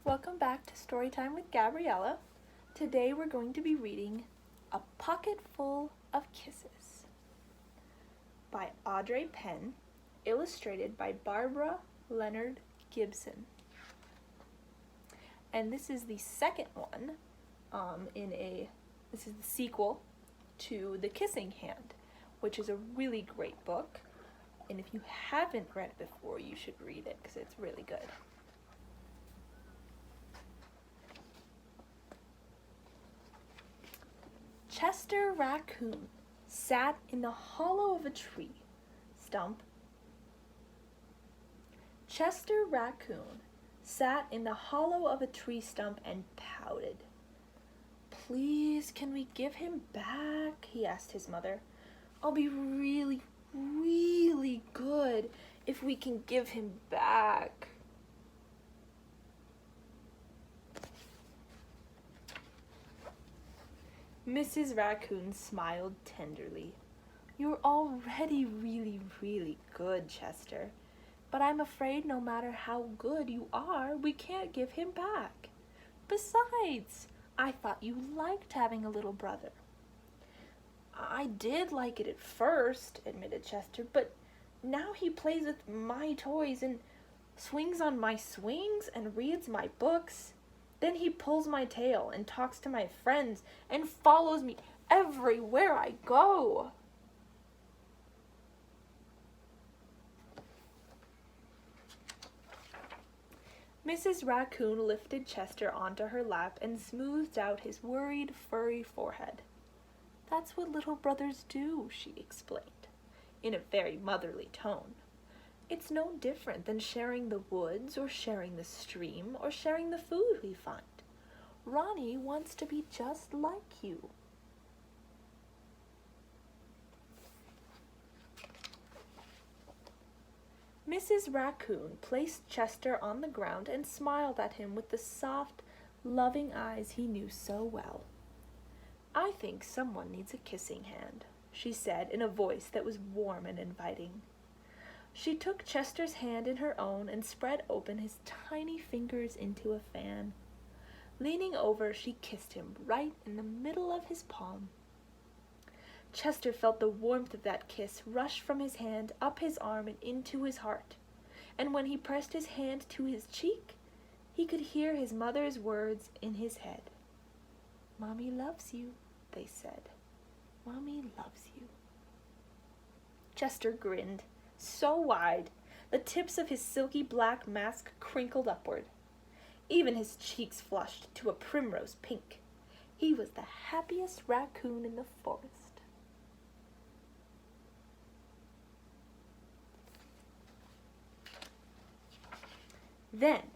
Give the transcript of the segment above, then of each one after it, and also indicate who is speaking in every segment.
Speaker 1: Welcome back to Storytime with Gabriella. Today we're going to be reading A Pocket Full of Kisses by Audrey Penn, illustrated by Leonard, Gibson. And this is the second one this is the sequel to The Kissing Hand, which is a really great book. And if you haven't read it before, you should read it because it's really good. Chester Raccoon sat in the hollow of a tree stump. Chester Raccoon sat in the hollow of a tree stump and pouted. "Please, can we give him back?" he asked his mother. "I'll be really, really good if we can give him back." Mrs. Raccoon smiled tenderly. "You're already really, really good, Chester. But I'm afraid no matter how good you are, we can't give him back. Besides, I thought you liked having a little brother." "I did like it at first," admitted Chester, "but now he plays with my toys and swings on my swings and reads my books. Then he pulls my tail and talks to my friends and follows me everywhere I go." Mrs. Raccoon lifted Chester onto her lap and smoothed out his worried, furry forehead. "That's what little brothers do," she explained, in a very motherly tone. "It's no different than sharing the woods or sharing the stream or sharing the food we find. Ronnie wants to be just like you." Mrs. Raccoon placed Chester on the ground and smiled at him with the soft, loving eyes he knew so well. "I think someone needs a kissing hand," she said in a voice that was warm and inviting. She took Chester's hand in her own and spread open his tiny fingers into a fan. Leaning over, she kissed him right in the middle of his palm. Chester felt the warmth of that kiss rush from his hand up his arm and into his heart. And when he pressed his hand to his cheek, he could hear his mother's words in his head. "Mommy loves you," they said. "Mommy loves you." Chester grinned, so wide, the tips of his silky black mask crinkled upward. Even his cheeks flushed to a primrose pink. He was the happiest raccoon in the forest. Then,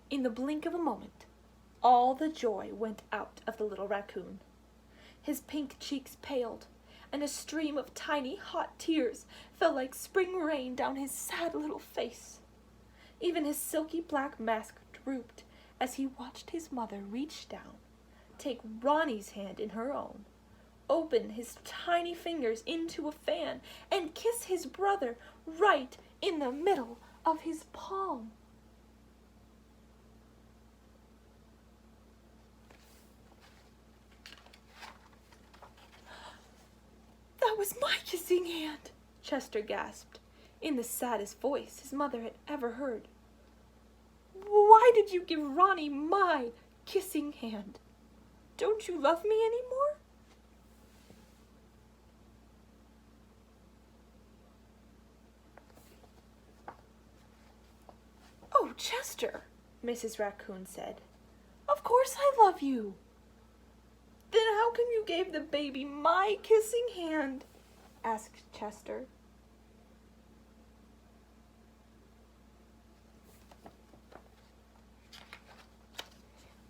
Speaker 1: in the blink of a moment, all the joy went out of the little raccoon. His pink cheeks paled, and a stream of tiny hot tears fell like spring rain down his sad little face. Even his silky black mask drooped as he watched his mother reach down, take Ronnie's hand in her own, open his tiny fingers into a fan, and kiss his brother right in the middle of his palm. "That was my kissing hand," Chester gasped, in the saddest voice his mother had ever heard. "Why did you give Ronnie my kissing hand? Don't you love me anymore?" "Oh, Chester," Mrs. Raccoon said, "of course I love you." "Then how come you gave the baby my kissing hand?" asked Chester.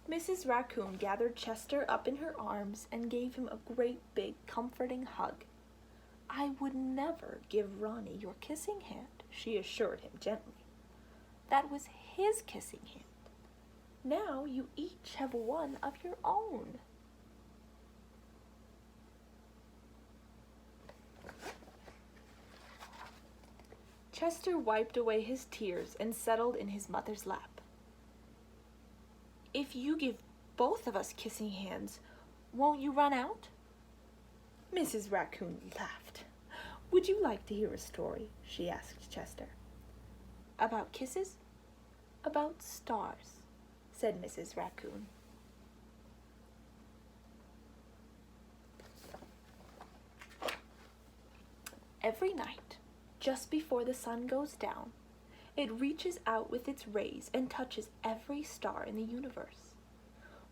Speaker 1: Mrs. Raccoon gathered Chester up in her arms and gave him a great big comforting hug. "I would never give Ronnie your kissing hand," she assured him gently. "That was his kissing hand. Now you each have one of your own." Chester wiped away his tears and settled in his mother's lap. If you give both of us kissing hands, won't you run out?" Mrs. Raccoon laughed. "Would you like to hear a story?" she asked Chester. "About kisses?" "About stars," said Mrs. Raccoon. Every night, just before the sun goes down, it reaches out with its rays and touches every star in the universe.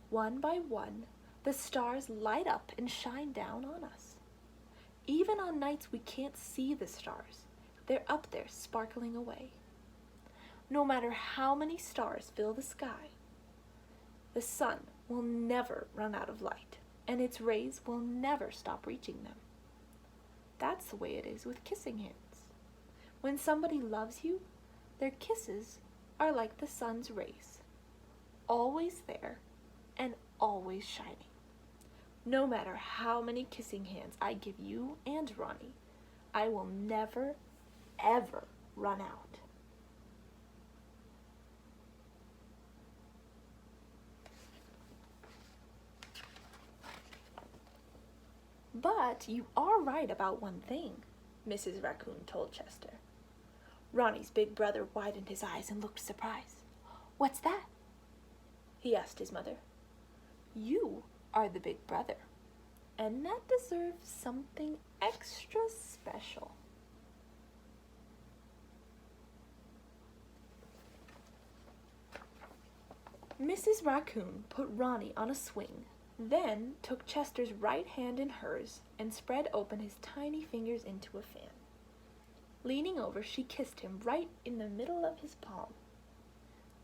Speaker 1: One by one, the stars light up and shine down on us. Even on nights we can't see the stars, they're up there sparkling away. No matter how many stars fill the sky, the sun will never run out of light, and its rays will never stop reaching them. That's the way it is with kissing hands. When somebody loves you, their kisses are like the sun's rays, always there and always shining. No matter how many kissing hands I give you and Ronnie, I will never, ever run out. "But you are right about one thing," Mrs. Raccoon told Chester. Ronnie's big brother widened his eyes and looked surprised. "What's that?" he asked his mother. "You are the big brother, and that deserves something extra special." Mrs. Raccoon put Ronnie on a swing, then took Chester's right hand in hers and spread open his tiny fingers into a fan. Leaning over, she kissed him right in the middle of his palm.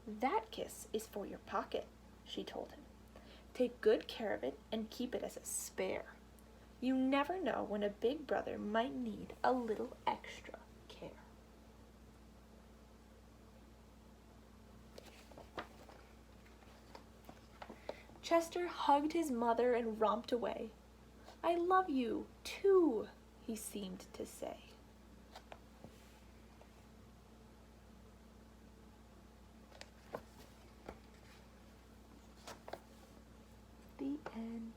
Speaker 1: "That kiss is for your pocket," she told him. "Take good care of it and keep it as a spare. You never know when a big brother might need a little extra care." Chester hugged his mother and romped away. "I love you, too," he seemed to say. The end.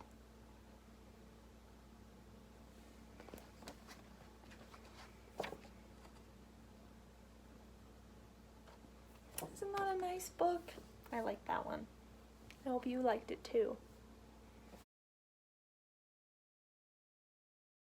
Speaker 1: Isn't that a nice book? I like that one. I hope you liked it too.